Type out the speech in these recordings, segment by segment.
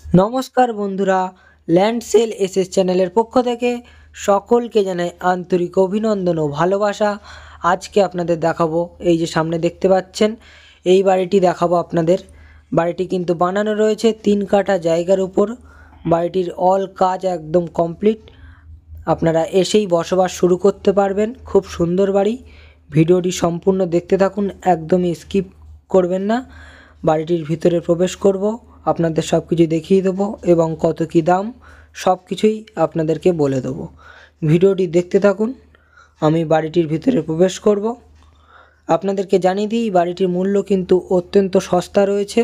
নমস্কার বন্ধুরা, land sell SS চ্যানেলের পক্ষ থেকে সকলকে জানাই আন্তরিক অভিনন্দন ও ভালোবাসা। আজকে আপনাদের দেখাবো, এই যে সামনে দেখতে পাচ্ছেন এই বাড়িটি দেখাবো আপনাদের। বাড়িটি কিন্তু বানানো রয়েছে 3 কাঠা জায়গার উপর। বাড়িটির অল কাজ একদম কমপ্লিট। আপনারা এসেই বসবাস শুরু করতে পারবেন। খুব সুন্দর বাড়ি। ভিডিওটি সম্পূর্ণ দেখতে থাকুন, একদমই স্কিপ করবেন না। বাড়িটির ভিতরে প্রবেশ করব, আপনাদের সব কিছু দেখিয়ে দেবো এবং কত কী দাম সব কিছুই আপনাদেরকে বলে দেবো। ভিডিওটি দেখতে থাকুন। আমি বাড়িটির ভিতরে প্রবেশ করব। আপনাদেরকে জানিয়ে দিই, বাড়িটির মূল্য কিন্তু অত্যন্ত সস্তা রয়েছে।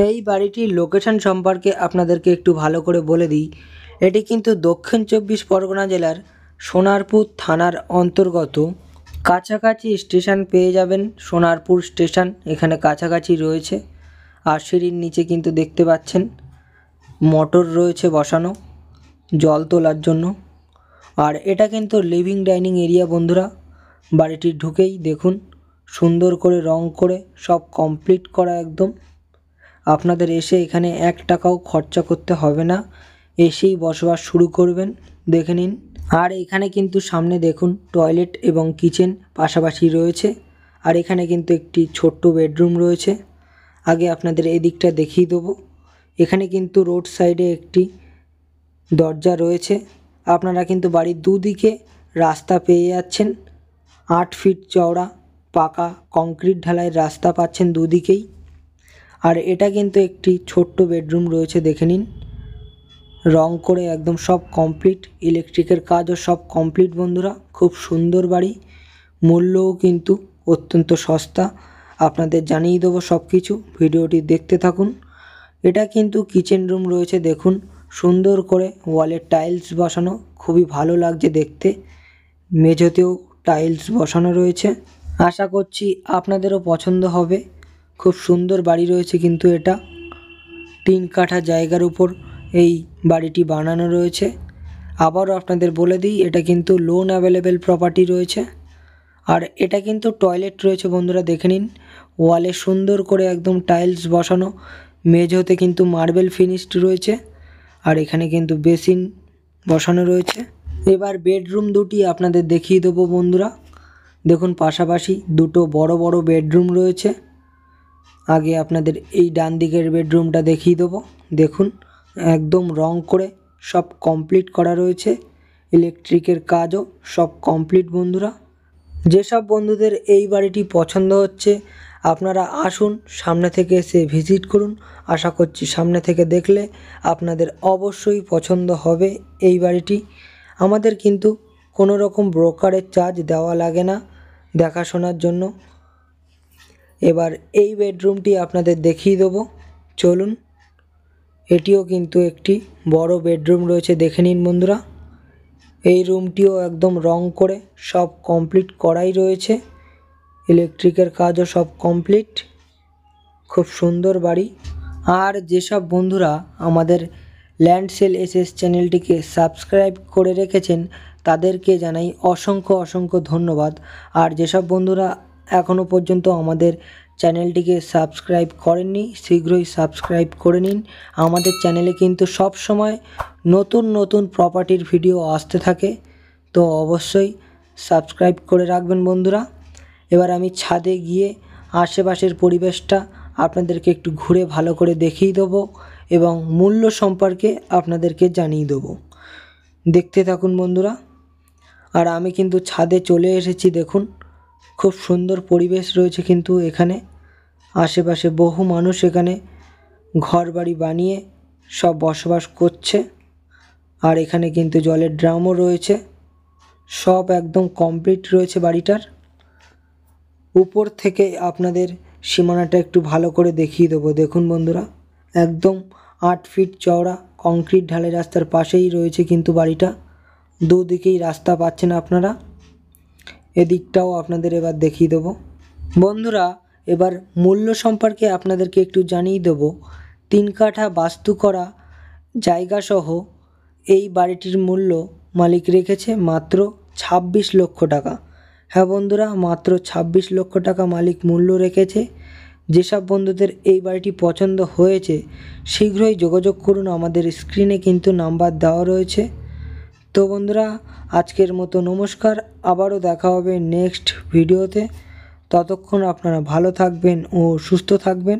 এই বাড়িটির লোকেশন সম্পর্কে আপনাদেরকে একটু ভালো করে বলে দিই। এটি কিন্তু দক্ষিণ 24 পরগনা জেলার সোনারপুর থানার অন্তর্গত। কাছাকাছি স্টেশন পেয়ে যাবেন, সোনারপুর স্টেশন এখানে কাছাকাছি রয়েছে। আর সিঁড়ির নিচে কিন্তু দেখতে পাচ্ছেন মোটর রয়েছে বসানো জল তোলার জন্য। আর এটা কিন্তু লিভিং ডাইনিং এরিয়া বন্ধুরা। বাড়িটি ঢুকেই দেখুন সুন্দর করে রং করে সব কমপ্লিট করা একদম। আপনাদের এসে এখানে 1 টাকাও খরচা করতে হবে না, এসেই বসবাস শুরু করবেন। দেখে নিন। আর এখানে কিন্তু সামনে দেখুন টয়লেট এবং কিচেন পাশাপাশি রয়েছে। আর এখানে কিন্তু একটি ছোট্ট বেডরুম রয়েছে। আগে আপনাদের এই দিকটা দেখিয়ে দেবো। এখানে কিন্তু রোড সাইডে একটি দরজা রয়েছে। আপনারা কিন্তু বাড়ির দুদিকে রাস্তা পেয়ে যাচ্ছেন। 8 ফিট চওড়া পাকা কংক্রিট ঢালাই রাস্তা পাচ্ছেন দুদিকেই। আর এটা কিন্তু একটি ছোট্ট বেডরুম রয়েছে, দেখে নিন। রং করে একদম সব কমপ্লিট, ইলেকট্রিকের কাজও সব কমপ্লিট বন্ধুরা। খুব সুন্দর বাড়ি, মূল্যও কিন্তু অত্যন্ত সস্তা। আপনাদের জানিয়ে দেবো সব কিছু, ভিডিওটি দেখতে থাকুন। এটা কিন্তু কিচেন রুম রয়েছে, দেখুন সুন্দর করে ওয়ালে টাইলস বসানো, খুবই ভালো লাগছে দেখতে। মেঝেতেও টাইলস বসানো রয়েছে। আশা করছি আপনাদেরও পছন্দ হবে। খুব সুন্দর বাড়ি রয়েছে কিন্তু এটা 3 কাঠা জায়গার উপর এই বাড়িটি বানানো রয়েছে। আবারও আপনাদের বলে দিই, এটা কিন্তু লোন অ্যাভেলেবেল প্রপার্টি রয়েছে। আর এটা কিন্তু টয়লেট রয়েছে বন্ধুরা, দেখে নিন। ওয়ালে সুন্দর করে একদম টাইলস বসানো, মেঝেতে কিন্তু মার্বেল ফিনিশড রয়েছে। আর এখানে কিন্তু বেসিন বসানো রয়েছে। এবার বেডরুম দুটি আপনাদের দেখিয়ে দেবো বন্ধুরা। দেখুন পাশাপাশি দুটো বড় বড় বেডরুম রয়েছে। আগে আপনাদের এই ডান দিকের বেডরুমটা দেখিয়ে দেবো। দেখুন একদম রং করে সব কমপ্লিট করা রয়েছে, ইলেকট্রিকের কাজও সব কমপ্লিট বন্ধুরা। যেসব বন্ধুদের এই বাড়িটি পছন্দ হচ্ছে আপনারা আসুন, সামনে থেকে এসে ভিজিট করুন। আশা করছি সামনে থেকে দেখলে আপনাদের অবশ্যই পছন্দ হবে এই বাড়িটি। আমাদের কিন্তু কোনো রকম ব্রোকারের চার্জ দেওয়া লাগে না দেখাশোনার জন্য। এবার এই বেডরুমটি আপনাদের দেখিয়ে দেবো, চলুন। এটিও কিন্তু একটি বড় বেডরুম রয়েছে, দেখে নিন বন্ধুরা। এই রুমটিও একদম রং করে সব কমপ্লিট করাই রয়েছে, ইলেকট্রিকের কাজও সব কমপ্লিট। খুব সুন্দর বাড়ি। আর যেসব বন্ধুরা আমাদের ল্যান্ড সেল এসএস চ্যানেলটিকে সাবস্ক্রাইব করে রেখেছেন তাদেরকে জানাই অসংখ্য অসংখ্য ধন্যবাদ। আর যেসব বন্ধুরা এখনও পর্যন্ত আমাদের চ্যানেলটিকে সাবস্ক্রাইব করেননি, শীঘ্রই সাবস্ক্রাইব করে নিন। আমাদের চ্যানেলে কিন্তু সব সময় নতুন নতুন প্রপার্টির ভিডিও আসতে থাকে, তো অবশ্যই সাবস্ক্রাইব করে রাখবেন বন্ধুরা। এবার আমি ছাদে গিয়ে আশেপাশের পরিবেশটা আপনাদেরকে একটু ঘুরে ভালো করে দেখিয়ে দেবো এবং মূল্য সম্পর্কে আপনাদেরকে জানিয়ে দেবো। দেখতে থাকুন বন্ধুরা। আর আমি কিন্তু ছাদে চলে এসেছি, দেখুন খুব সুন্দর পরিবেশ রয়েছে কিন্তু এখানে। আশেপাশে বহু মানুষ এখানে ঘর বাড়ি বানিয়ে সব বসবাস করছে। আর এখানে কিন্তু জলের ড্রামও রয়েছে, সব একদম কমপ্লিট রয়েছে বাড়িটার। উপর থেকে আপনাদের সীমানাটা একটু ভালো করে দেখিয়ে দেবো। দেখুন বন্ধুরা, একদম 8 ফিট চওড়া কংক্রিট ঢালাই রাস্তার পাশেই রয়েছে কিন্তু বাড়িটা। দুদিকেই রাস্তা পাচ্ছেন আপনারা। এদিকটাও আপনাদের এবার দেখিয়ে দেবো বন্ধুরা। এবার মূল্য সম্পর্কে আপনাদেরকে একটু জানিয়ে দেবো। 3 কাঠা বাস্তু করা জায়গাসহ এই বাড়িটির মূল্য মালিক রেখেছে মাত্র 26 লক্ষ টাকা। হ্যাঁ বন্ধুরা, মাত্র 26 লক্ষ টাকা মালিক মূল্য রেখেছে। যেসব বন্ধুদের এই বাড়িটি পছন্দ হয়েছে শীঘ্রই যোগাযোগ করুন, আমাদের স্ক্রিনে কিন্তু নাম্বার দেওয়া রয়েছে। তো বন্ধুরা, আজকের মতো নমস্কার, আবারও দেখা হবে নেক্সট ভিডিওতে। ততক্ষণ আপনারা ভালো থাকবেন ও সুস্থ থাকবেন।